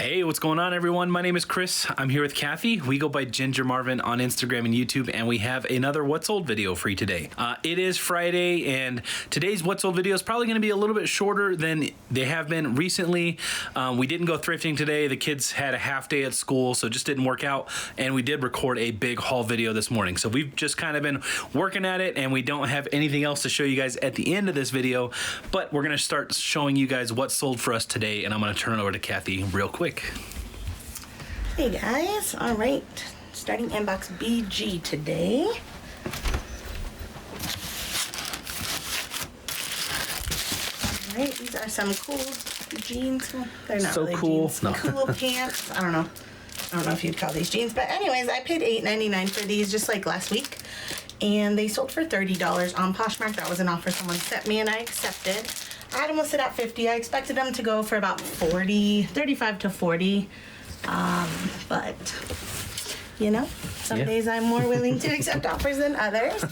Hey, what's going on, everyone? My name is Chris. I'm here with Kathy. We go by Ginger Marvin on Instagram and YouTube, and we have another What's Old video for you today. It is Friday, and today's What's Old video is probably going to be a little bit shorter than they have been recently. We didn't go thrifting today. The kids had a half day at school, so it just didn't work out, and we did record a big haul video this morning. So we've just kind of been working at it, and we don't have anything else to show you guys at the end of this video, but we're going to start showing you guys what sold for us today, and I'm going to turn it over to Kathy real quick. Hey guys, all right, starting inbox BG today. All right, these are some cool jeans. Well, they're not so really cool. jeans. No. Cool pants. I don't know if you'd call these jeans, but anyways, I paid $8.99 for these just like last week, and they sold for $30 on Poshmark. That was an offer someone sent me, and I accepted. I had them listed at $50. I expected them to go for about $40, $35 to $40. But you know, some days I'm more willing to accept offers than others.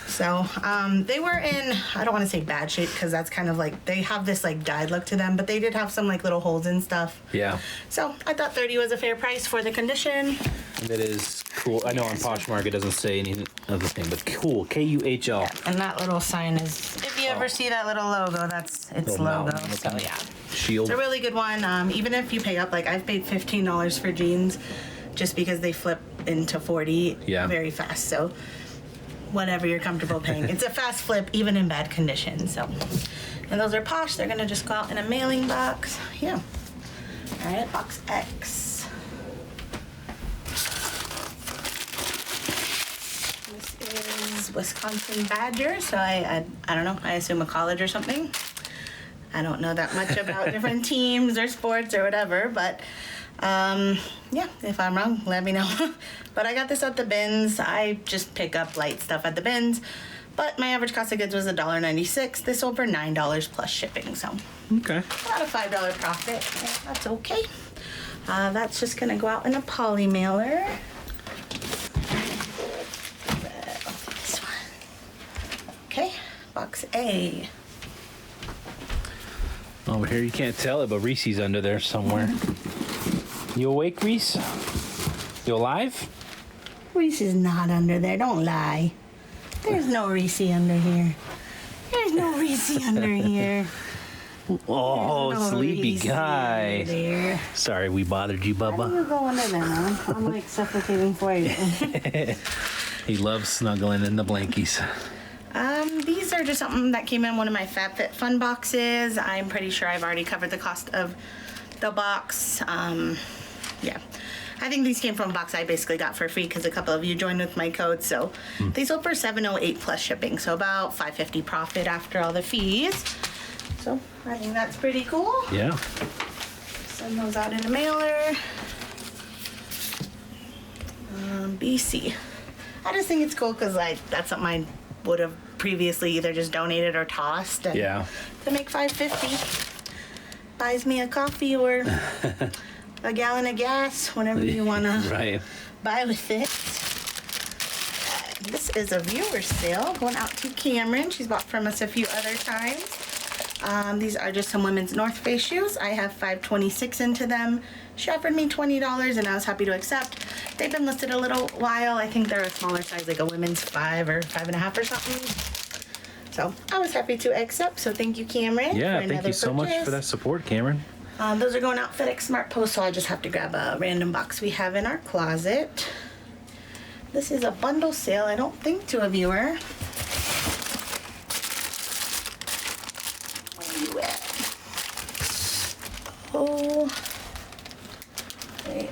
So they were in, I don't want to say bad shape, because that's kind of like, they have this like dyed look to them, but they did have some like little holes and stuff. Yeah. So I thought $30 was a fair price for the condition. That is cool. I know on Poshmark it doesn't say any of the thing, but cool. K-U-H-L. And that little sign is, if you ever see that little logo, that's its Little logo. mountain So looking yeah. Shield. It's a really good one. Even if you pay up, like I've paid $15 for jeans just because they flip into 40 very fast. So whatever you're comfortable paying. It's a fast flip even in bad condition. So, and those are Posh. They're gonna just go out in a mailing box. Yeah. All right, box X. This is Wisconsin Badger. So I don't know, I assume a college or something. I don't know that much about different teams or sports or whatever, but yeah, if I'm wrong, let me know. But I got this at the bins. I just pick up light stuff at the bins, but my average cost of goods was $1.96. This sold for $9 plus shipping, so Okay. about a $5 profit. Yeah, that's okay. That's just gonna go out in a poly mailer. I'll take this one. Okay, box A. Over here you can't tell it, but Reese's under there somewhere. You awake, Reese? You alive? Reese is not under there. Don't lie. There's no Reese under here. There's no Reese under here. Oh, There's no sleepy Reese guy. under there. Sorry we bothered you, Why do Bubba. you go under there? I'm like suffocating for you. He loves snuggling in the blankies. These are just something that came in one of my FabFitFun boxes. I'm pretty sure I've already covered the cost of the box. Yeah. I think these came from a box I basically got for free because a couple of you joined with my code. So they sold for $7.08 plus shipping. So about $5.50 profit after all the fees. So I think that's pretty cool. Yeah. Send those out in a mailer. BC. I just think it's cool because like that's something I would have previously either just donated or tossed. And to make $5.50 buys me a coffee or a gallon of gas, whatever you want to buy with it. This is a viewer sale going out to Cameron. She's bought from us a few other times. These are just some women's North Face shoes. I have $5.26 into them. She offered me $20 and I was happy to accept. They've been listed a little while. I think they're a smaller size, like a women's 5 or 5.5 or something. So I was happy to accept. So thank you, Cameron. Yeah, thank you so much for that support, Cameron. Those are going out FedEx Smart Post, so I just have to grab a random box we have in our closet. This is a bundle sale, I don't think to a viewer. Where are you at? Oh, AI.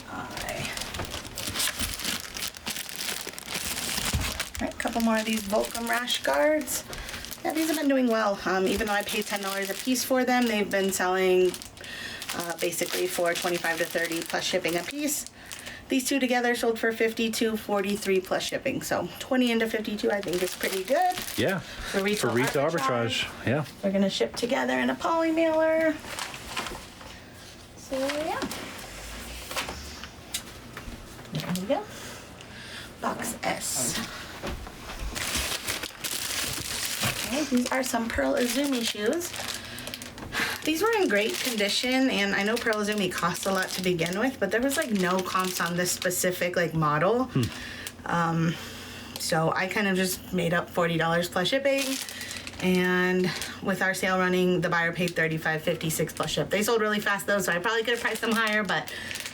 All right, a couple more of these Volcom rash guards. Yeah, these have been doing well. Even though I paid $10 a piece for them, they've been selling basically for $25 to $30 plus shipping a piece. These two together sold for $52, $43 plus shipping. So 20 into 52 I think is pretty good. Yeah. For retail arbitrage. Yeah. They're gonna ship together in a poly mailer. So yeah. There we go. Box S. Okay, these are some Pearl Izumi shoes. These were in great condition, and I know Pearl Izumi costs a lot to begin with, but there was like no comps on this specific like model. So I kind of just made up $40 plus shipping, and with our sale running, the buyer paid $35.56 plus ship. They sold really fast though, so I probably could have priced them higher, but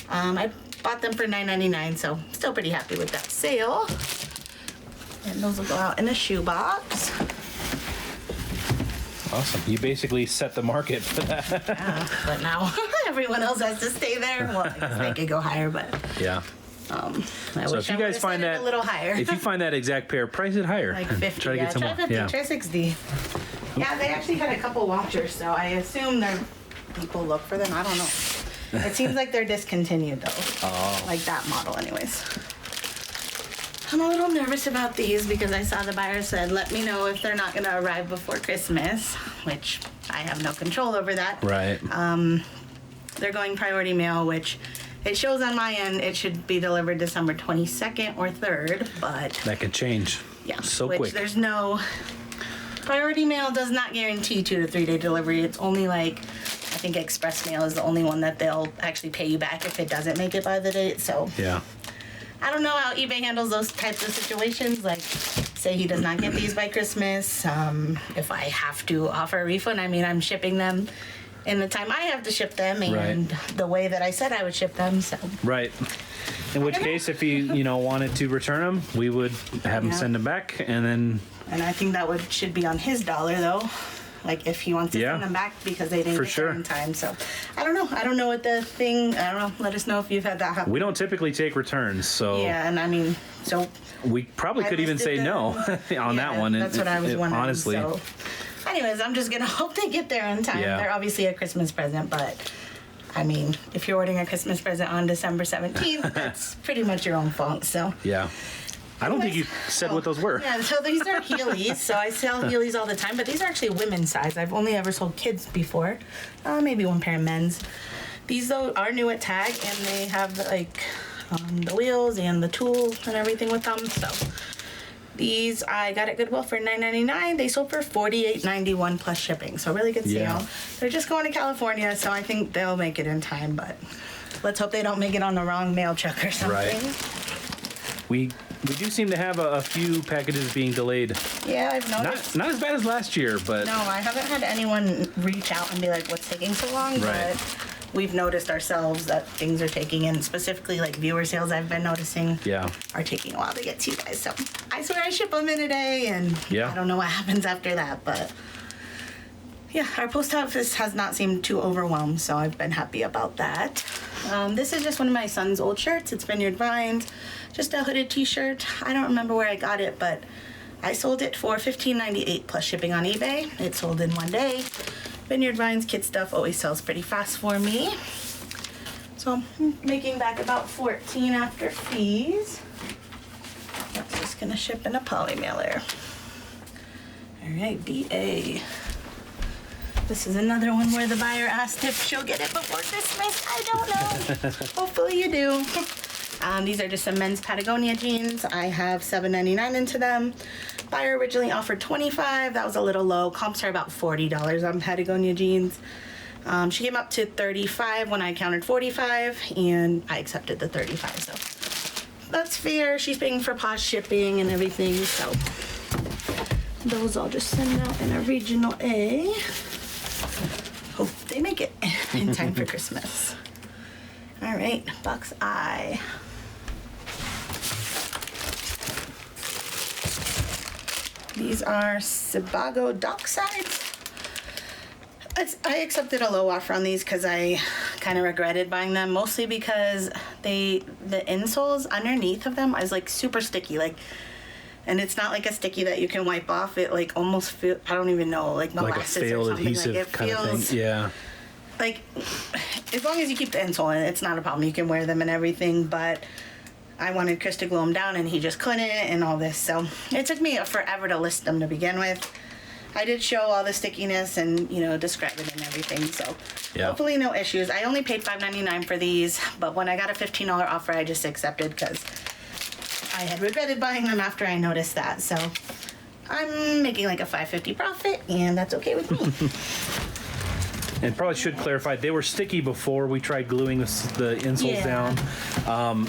I bought them for $9.99, so still pretty happy with that sale. And those will go out in a shoebox. Awesome. You basically set the market for that. Yeah, but now everyone else has to stay there. Well, I guess they could go higher, but Yeah. I So wish if you I guys find set it that a little higher. if you find that exact pair, price it higher. Like 50, Try to get some try more. 50, Yeah. try 60. Yeah, they actually had a couple watchers, so I assume people look for them. I don't know. It seems like they're discontinued though. Oh. Like that model anyways. I'm a little nervous about these because I saw the buyer said, let me know if they're not gonna arrive before Christmas, which I have no control over that. Right. They're going priority mail, which it shows on my end it should be delivered December 22nd or 3rd, but That could change. yeah, So which quick. there's no priority mail does not guarantee 2 to 3 day delivery. It's only like I think express mail is the only one that they'll actually pay you back if it doesn't make it by the date. So Yeah. I don't know how eBay handles those types of situations. Like, say he does not get these by Christmas. If I have to offer a refund, I mean, I'm shipping them in the time I have to ship them and the way that I said I would ship them. So Right. In which case, if you wanted to return them, we would have them Yeah. send them back, and then and I think that should be on his dollar though. Like if he wants to Yeah. send them back because they didn't For get sure. there in time. So I don't know. I don't know what the thing. I don't know. Let us know if you've had that happen. we don't typically take returns, so Yeah, and I mean, so we probably I could even listed say no on that yeah, one. That's what I was wondering. Honestly. So, anyways, I'm just gonna hope they get there on time. Yeah. They're obviously a Christmas present, but I mean, if you're ordering a Christmas present on December 17th, that's pretty much your own fault. So. Yeah. I don't think you said what those were. Yeah, so these are Heelys. So I sell Heelys all the time, but these are actually women's size. I've only ever sold kids before. Maybe one pair of men's. These though are new at tag, and they have like the wheels and the tool and everything with them. So these I got at Goodwill for $9.99. They sold for $48.91 plus shipping. So really good sale. Yeah. They're just going to California, so I think they'll make it in time. But let's hope they don't make it on the wrong mail truck or something. Right. We do seem to have a few packages being delayed. Yeah, I've noticed. Not as bad as last year, but No, I haven't had anyone reach out and be like, what's taking so long? Right. But we've noticed ourselves that things are taking, and specifically like viewer sales I've been noticing yeah. are taking a while to get to you guys. So I swear I ship them in a day, and Yeah. I don't know what happens after that. But yeah, our post office has not seemed too overwhelmed, so I've been happy about that. This is just one of my son's old shirts. It's Vineyard Vines, just a hooded t-shirt. I don't remember where I got it, but I sold it for $15.98 plus shipping on eBay. It sold in one day. Vineyard Vines kid stuff always sells pretty fast for me. So I'm making back about $14 after fees. That's just gonna ship in a poly mailer. All right, BA. This is another one where the buyer asked if she'll get it before Christmas. I don't know. Hopefully you do. These are just some men's Patagonia jeans. I have $7.99 into them. Buyer originally offered $25. That was a little low. Comps are about $40 on Patagonia jeans. She came up to $35 when I countered $45, and I accepted the $35. So that's fair. She's paying for Posh shipping and everything. So those I'll just send out in a regional A. Hope they make it in time for Christmas. All right, box I. These are Sebago Docksides. I accepted a low offer on these because I kind of regretted buying them, mostly because the insoles underneath of them is like super sticky, and it's not like a sticky that you can wipe off. It like almost feel, I don't even know, like molasses like a failed or something. adhesive Like it kind of feels thing. Yeah. like, as long as you keep the insole in, it's not a problem. You can wear them and everything, but I wanted Chris to glue them down and he just couldn't, and all this. So it took me forever to list them to begin with. I did show all the stickiness and, describe it and everything. So Yeah. hopefully no issues. I only paid $5.99 for these, but when I got a $15 offer, I just accepted because I had regretted buying them after I noticed that. So I'm making like a $5.50 profit, and that's okay with me. And probably should clarify, they were sticky before we tried gluing the insoles down.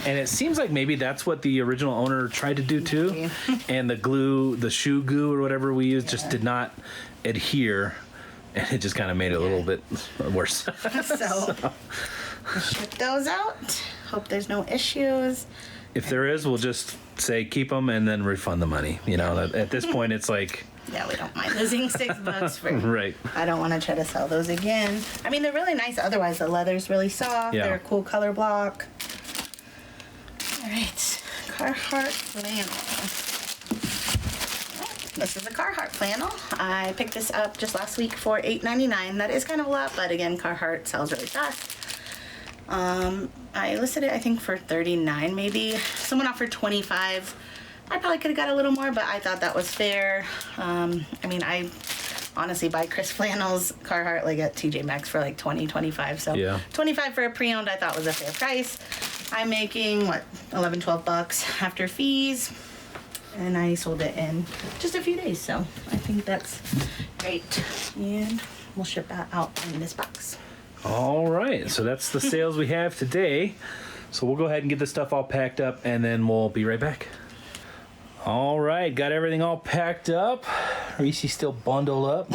And it seems like maybe that's what the original owner tried to do too. And the glue, the shoe goo or whatever we used just did not adhere. And it just kind of made it a little bit worse. So we'll ship those out. Hope there's no issues. If there is, we'll just say keep them and then refund the money. You know, at this point it's like... Yeah, we don't mind losing $6 for. Right. I don't want to try to sell those again. I mean, they're really nice. Otherwise, the leather's really soft. Yeah. They're a cool color block. All right, Carhartt Flannel. This is a Carhartt Flannel. I picked this up just last week for $8.99. That is kind of a lot, but again, Carhartt sells really fast. I listed it, I think, for $39 maybe. Someone offered $25. I probably could have got a little more, but I thought that was fair. I mean, I honestly buy Chris Flannels, Carhartt, like at TJ Maxx for like $20, $25. So $25 for a pre-owned I thought was a fair price. I'm making, what, $11, $12 after fees. And I sold it in just a few days, so I think that's great. And we'll ship that out in this box. All right, so that's the sales we have today. So we'll go ahead and get this stuff all packed up, and then we'll be right back. All right, got everything all packed up. Reese's still bundled up.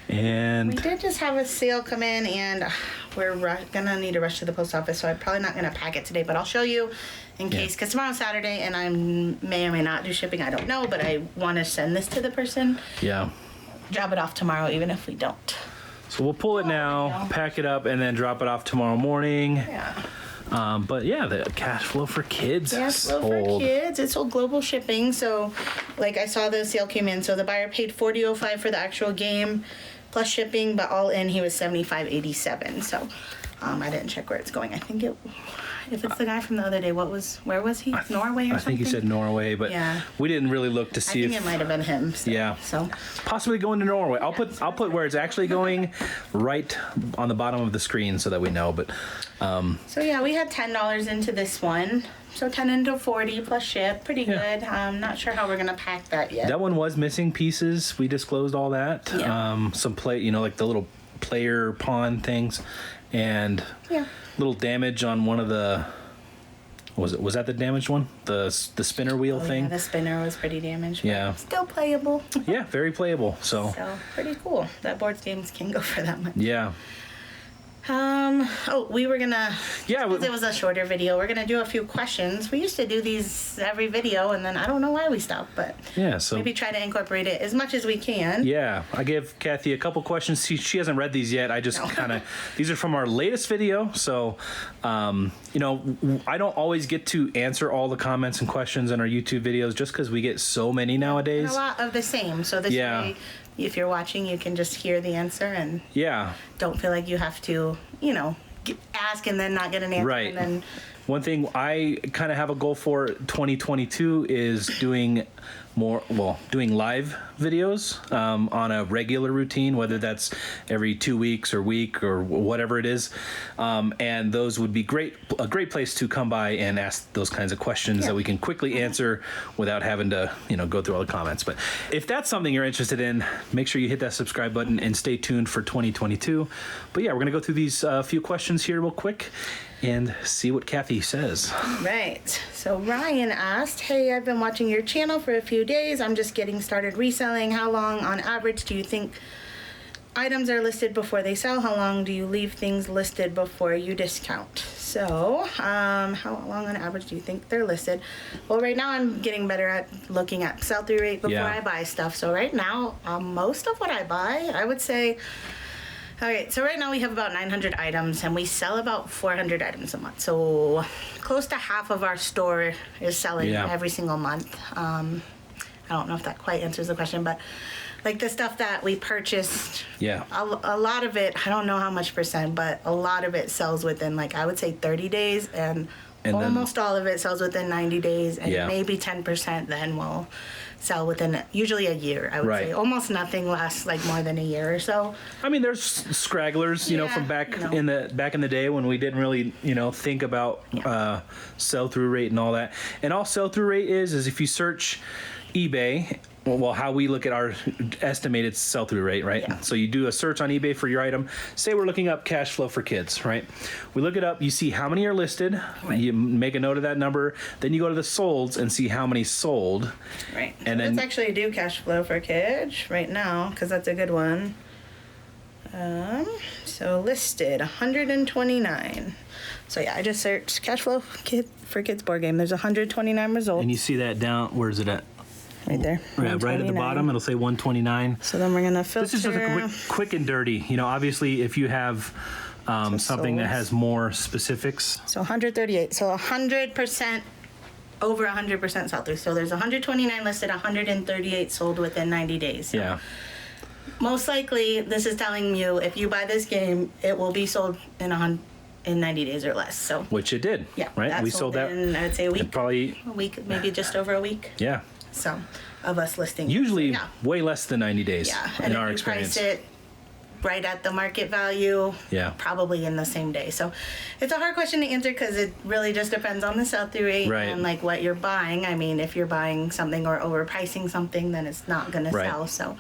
And we did just have a sale come in, and we're gonna need to rush to the post office, so I'm probably not gonna pack it today, but I'll show you in case, because tomorrow's Saturday and I may or may not do shipping, I don't know, but I want to send this to the person. Yeah. Drop it off tomorrow, even if we don't. So we'll pull it now, pack it up, and then drop it off tomorrow morning. Yeah. But yeah, the cash flow for kids. Cash flow for kids. It's all global shipping. So, like, I saw the sale came in. So the buyer paid $40.05 for the actual game, plus shipping, but all in he was $75.87. So, I didn't check where it's going. I think if it's the guy from the other day, where was he? Norway or something? I think he said Norway, but we didn't really look to see. I think it might have been him. So possibly going to Norway. I'll put where it's actually going right on the bottom of the screen so that we know. But so yeah, we had $10 into this one. So 10 into 40 plus ship, pretty good. I'm not sure how we're gonna pack that yet. That one was missing pieces. We disclosed all that. Yeah. Some play, like the little player pawn things, and little damage on one of the. Was that the damaged one? The spinner wheel thing? Yeah, the spinner was pretty damaged. But yeah. Still playable. Yeah, very playable. So pretty cool. That board games can go for that much. Yeah. We were gonna. Yeah. It was a shorter video. We're gonna do a few questions. We used to do these every video, and then I don't know why we stopped, but so maybe try to incorporate it as much as we can. Yeah, I gave Kathy a couple questions. She hasn't read these yet. I just kind of these are from our latest video, so I don't always get to answer all the comments and questions in our YouTube videos just because we get so many nowadays. And a lot of the same. So this way, if you're watching, you can just hear the answer and don't feel like you have to, ask and then not get an answer. Right. And then one thing I kind of have a goal for 2022 is doing live videos on a regular routine, whether that's every 2 weeks or week or whatever it is. And those would be a great place to come by and ask those kinds of questions that we can quickly answer without having to, go through all the comments. But if that's something you're interested in, make sure you hit that subscribe button and stay tuned for 2022. But yeah, we're going to go through these few questions here real quick and see what Kathy says. Right. So Ryan asked, hey, I've been watching your channel for a few days. I'm just getting started reselling. How long on average do you think items are listed before they sell? How long do you leave things listed before you discount? So, how long on average do you think they're listed? Well, right now I'm getting better at looking at sell-through rate before I buy stuff. So right now, most of what I buy, I would say, okay, so right now we have about 900 items and we sell about 400 items a month. So close to half of our store is selling every single month. I don't know if that quite answers the question, but like the stuff that we purchased, a lot of it, I don't know how much percent, but a lot of it sells within, like, I would say 30 days and almost all of it sells within 90 days and maybe 10% then will sell within usually a year, I would say. Almost nothing lasts like more than a year or so. I mean, there's scragglers, from back in the day when we didn't really, think about sell-through rate and all that. And all sell-through rate is if you search eBay well, how we look at our estimated sell-through rate, right? Yeah. So you do a search on eBay for your item. Say we're looking up cash flow for kids, right? We look it up. You see how many are listed. Right. You make a note of that number. Then you go to the solds and see how many sold. Right. And so then let's actually do cash flow for kids right now because that's a good one. So listed 129. So yeah, I just searched cash flow for kids board game. There's 129 results. And you see that down. Where is it at? Right there. Yeah, right at the bottom. It'll say 129. So then we're gonna filter. This is just a quick and dirty. You know, obviously, if you have something that has more specifics. So 138. So 100%, over 100% sell through. So there's 129 listed, 138 sold within 90 days. So Yeah. most likely, this is telling you if you buy this game, it will be sold in 90 days or less. So Which it did. yeah, Right. We sold that in, I'd say a week. Probably. A week, maybe just over a week. Yeah. So of us listing. Usually So, yeah. way less than 90 days. Yeah, In and our if you experience. price it right at the market value, Yeah. probably in the same day. So it's a hard question to answer because it really just depends on the sell-through rate Right. and like what you're buying. I mean, if you're buying something or overpricing something, then it's not going Right. to sell. So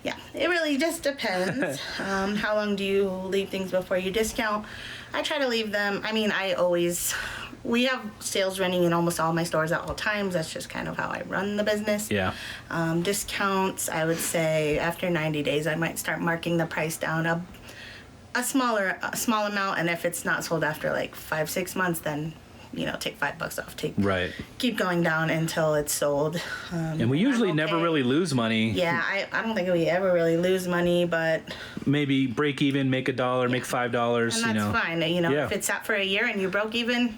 yeah, it really just depends. How long do you leave things before you discount? I try to leave them. I mean, we have sales running in almost all my stores at all times. That's just kind of how I run the business. Yeah. Discounts, I would say after 90 days, I might start marking the price down a small amount. And if it's not sold after like 5-6 months, then, take $5 off. Right. Keep going down until it's sold. And we usually never really lose money. Yeah, I don't think we ever really lose money, but Maybe break even, make $1, make $5. and that's fine. Yeah. If it's sat for a year and you broke even,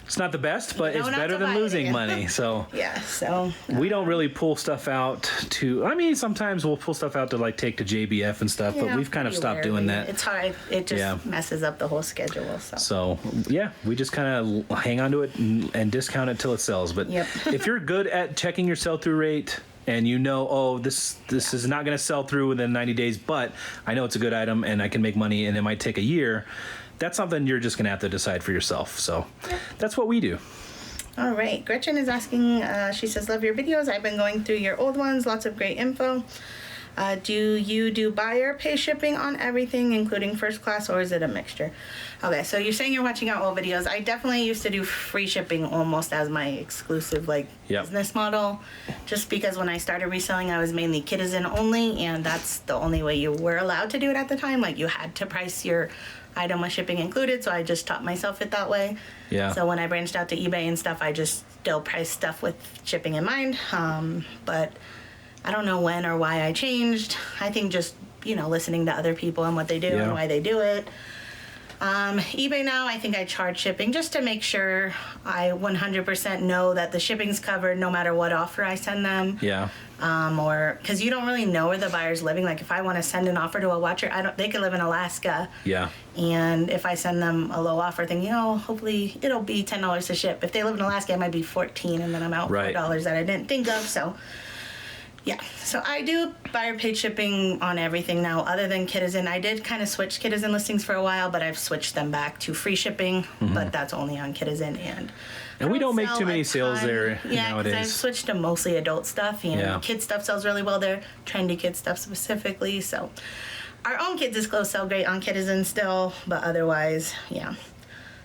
It's not the best, but You it's know not better to than buy it losing again. money. So yeah. So we don't really pull stuff out to. I mean, sometimes we'll pull stuff out to like take to JBF and stuff, but yeah, we've kind of pretty stopped doing rarely. that. It's hard. It just Yeah. messes up the whole schedule. So. So yeah, we just kind of hang on to it and discount it till it sells. But Yep. if you're good at checking your sell-through rate and this is not going to sell through within 90 days, but I know it's a good item and I can make money and it might take a year, that's something you're just going to have to decide for yourself. So that's what we do. All right. Gretchen is asking, she says, love your videos. I've been going through your old ones. Lots of great info. Do you do buyer pay shipping on everything, including first class, or is it a mixture? Okay, so you're saying you're watching our old videos. I definitely used to do free shipping almost as my exclusive Yep. business model, just because when I started reselling, I was mainly Kitizen only, and that's the only way you were allowed to do it at the time. Like you had to price your item with shipping included, so I just taught myself it that way. Yeah. So when I branched out to eBay and stuff, I just still price stuff with shipping in mind. But I don't know when or why I changed. I think just, listening to other people and what they do Yeah. and why they do it. eBay now, I think I charge shipping just to make sure I 100% know that the shipping's covered no matter what offer I send them. Yeah. Or because you don't really know where the buyer's living. Like if I want to send an offer to a watcher, they could live in Alaska. Yeah. And if I send them a low offer, thinking, hopefully it'll be $10 to ship. If they live in Alaska, it might be $14, and then I'm out Right. $4 that I didn't think of. So, yeah. So I do buyer paid shipping on everything now, other than Kitizen. I did kind of switch Kitizen listings for a while, but I've switched them back to free shipping. But that's only on Kitizen And we don't make sell too many a sales ton. there Yeah, because I've nowadays. switched to mostly adult stuff, and Yeah. kid stuff sells really well there. Trendy kid stuff specifically. So our own kids' clothes sell great on Kitizen still, but otherwise, yeah.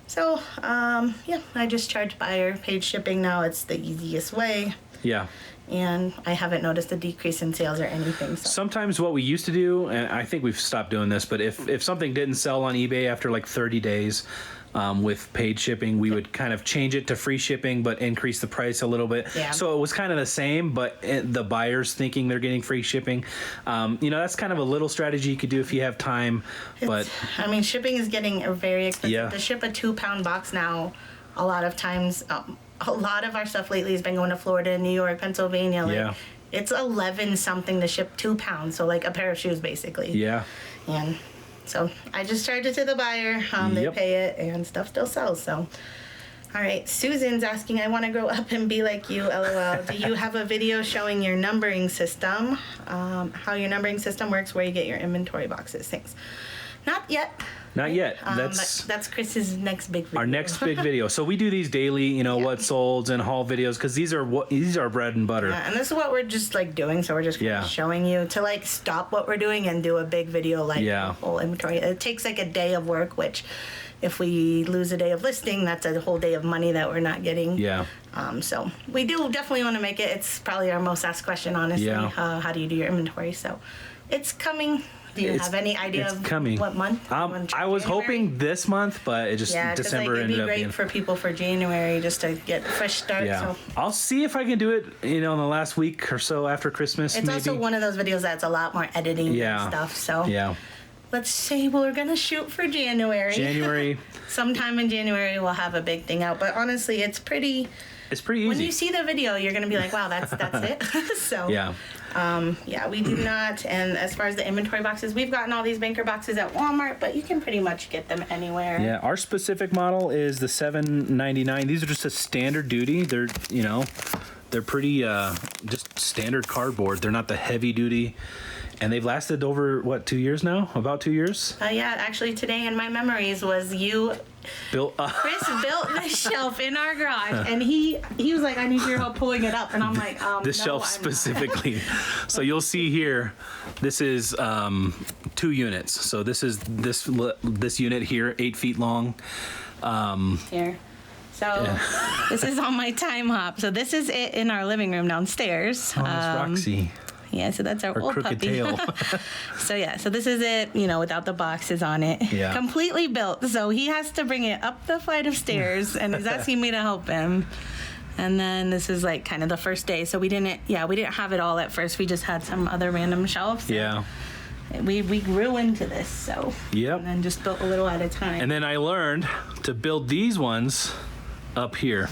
So I just charge buyer paid shipping now. It's the easiest way, Yeah. and I haven't noticed a decrease in sales or anything. So. Sometimes what we used to do, and I think we've stopped doing this, but if something didn't sell on eBay after like 30 days with paid shipping, we would kind of change it to free shipping, but increase the price a little bit. Yeah. So it was kind of the same, but the buyers thinking they're getting free shipping. That's kind of a little strategy you could do if you have time. But Shipping is getting very expensive. Yeah. To ship a 2-pound box now, a lot of times, a lot of our stuff lately has been going to Florida, New York, Pennsylvania. Yeah. It's 11 something to ship 2 pounds, so like a pair of shoes basically. yeah. And so I just charge it to the buyer. They Yep. pay it, and stuff still sells. So, all right. Susan's asking, I want to grow up and be like you. LOL. Do you have a video showing your numbering system? How your numbering system works, where you get your inventory boxes, things? Not yet. Not yet. That's Chris's next big video. Our next big video. So we do these daily, you know, what solds and haul videos because these are bread and butter. Yeah, and this is what we're just like doing. So we're just showing you to like stop what we're doing and do a big video like the whole inventory. It takes like a day of work, which if we lose a day of listing, that's a whole day of money that we're not getting. Yeah. So we do definitely want to make it. It's probably our most asked question, honestly. Yeah. How do you do your inventory? So it's coming. Do you have any idea of what month? I was hoping this month, but it just December ended up being. It'd be great for people for January just to get a fresh start. Yeah. So. I'll see if I can do it, you know, in the last week or so after Christmas. It's also one of those videos that's a lot more editing and stuff. So let's say we're gonna shoot for January. Sometime in January we'll have a big thing out. But honestly, it's pretty easy. When you see the video, you're gonna be like, wow, that's it. So we do not. And as far as the inventory boxes, we've gotten all these banker boxes at Walmart, but you can pretty much get them anywhere. Yeah, our specific model is the $7.99. These are just a standard duty. They're they're pretty just standard cardboard. They're not the heavy duty. And they've lasted over, 2 years now? About 2 years? Actually today in my memories was Chris built the shelf in our garage, and he was like, I need your help pulling it up. And I'm like, this shelf specifically. So you'll see here, this is 2 units. So this is this unit here, 8 feet long. Here. So this is on my time hop. So this is it in our living room downstairs. Oh, it's Roxy. Yeah, so that's our old crooked puppy. tail. So this is it, without the boxes on it. Yeah. Completely built. So he has to bring it up the flight of stairs, and he's asking me to help him. And then this is like kind of the first day. So we didn't have it all at first. We just had some other random shelves. Yeah. We grew into this, so. Yep. And then just built a little at a time. And then I learned to build these ones up here.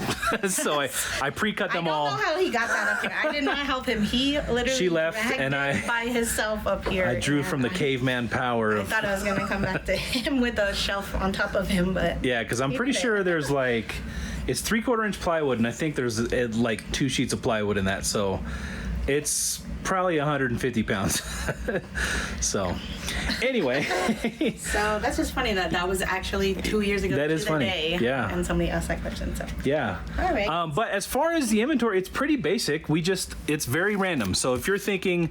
So I pre-cut them all. I don't know how he got that up here. I did not help him. He literally she left and I by himself up here. I drew from the caveman power. I thought I was gonna come back to him with a shelf on top of him, but yeah, because I'm pretty sure there's it's 3/4 inch plywood, and I think there's 2 sheets of plywood in that, so it's probably 150 pounds. So anyway. So that's just funny that was actually 2 years ago. That is funny. Day, yeah. And somebody asked that question. So yeah. All right. But as far as the inventory, it's pretty basic. It's very random. So if you're thinking,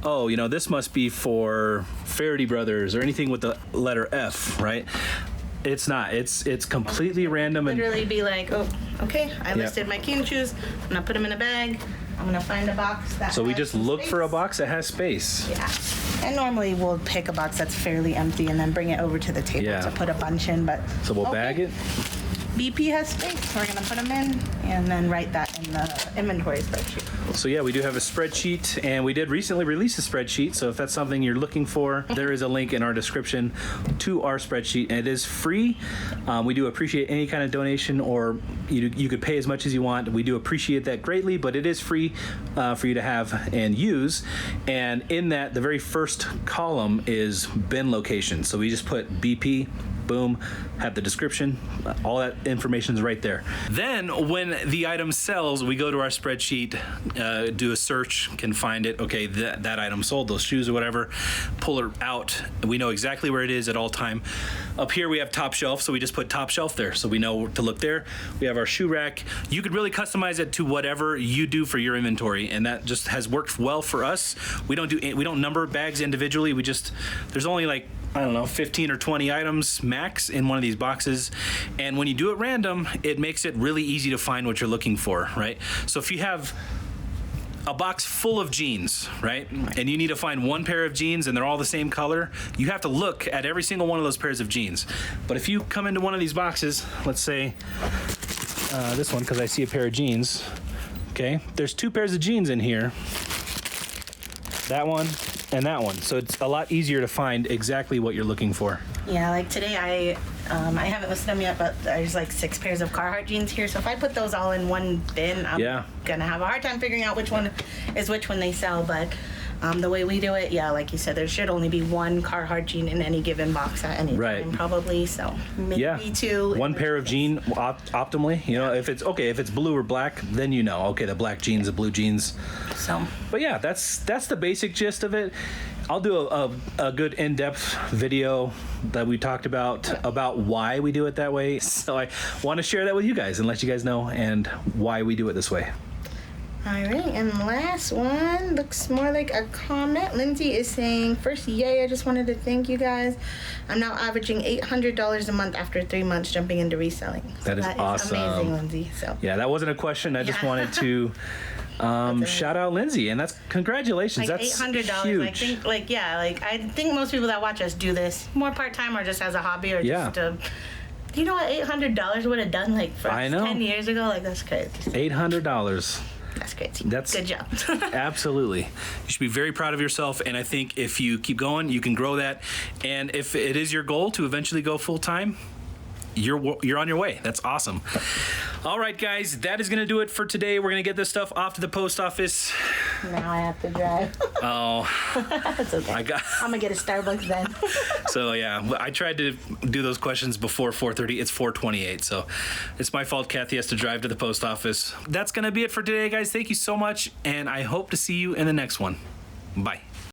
oh, this must be for Faraday Brothers or anything with the letter F, right? It's not. It's completely random. Literally be like, oh, okay, I listed my cane shoes. I'm gonna put them in a bag. I'm gonna find a box that. So we has just look space. for a box that has space. Yeah, and normally we'll pick a box that's fairly empty and then bring it over to the table to put a bunch in. But so we'll bag it. BP has space. We're gonna put them in and then write that in the inventory spreadsheet. So yeah, we do have a spreadsheet, and we did recently release a spreadsheet. So if that's something you're looking for, there is a link in our description to our spreadsheet, and it is free. We do appreciate any kind of donation, or you could pay as much as you want. We do appreciate that greatly, but it is free for you to have and use. And in that, the very first column is bin location. So we just put BP. Boom, have the description, all that information is right there. Then when the item sells, we go to our spreadsheet, do a search, can find it. Okay, that item sold, those shoes or whatever, pull it out. We know exactly where it is at all time. Up here we have top shelf, so we just put top shelf there, so we know to look there. We have our shoe rack. You could really customize it to whatever you do for your inventory, and that just has worked well for us. We don't number bags individually. There's only 15 or 20 items max in one of these boxes. And when you do it random, it makes it really easy to find what you're looking for, right? So if you have a box full of jeans, right? And you need to find one pair of jeans and they're all the same color, you have to look at every single one of those pairs of jeans. But if you come into one of these boxes, let's say this one, because I see a pair of jeans, okay? There's 2 pairs of jeans in here. That one and that one. So it's a lot easier to find exactly what you're looking for. Yeah, like today I haven't listed them yet, but there's 6 pairs of Carhartt jeans here. So if I put those all in one bin, I'm gonna have a hard time figuring out which one is which when they sell. But the way we do it, like you said, there should only be 1 Carhartt jean in any given box at any time, probably. So maybe 2. 1 pair of jean optimally. If it's blue or black, then okay, the black jeans, the blue jeans. So. But yeah, that's the basic gist of it. I'll do a good in-depth video that we talked about why we do it that way. So I want to share that with you guys and let you guys know and why we do it this way. All right, and the last one looks more like a comment. Lindsay is saying, first, yay, I just wanted to thank you guys. I'm now averaging $800 a month after 3 months jumping into reselling. So that is awesome. Amazing, Lindsay. So yeah, that wasn't a question. I just wanted to shout out Lindsay, and that's congratulations. Like that's $800. huge. I think most people that watch us do this more part-time or just as a hobby or just do you know what $800 would have done like for 10 years ago? Like, that's crazy. $800. That's crazy. That's good job. Absolutely. You should be very proud of yourself, and I think if you keep going, you can grow that. And if it is your goal to eventually go full-time, you're on your way. That's awesome. All right, guys, that is going to do it for today. We're going to get this stuff off to the post office. Now I have to drive. Oh. That's okay. I'm going to get a Starbucks then. So, yeah, I tried to do those questions before 4:30. It's 4:28, so it's my fault Kathy has to drive to the post office. That's going to be it for today, guys. Thank you so much, and I hope to see you in the next one. Bye.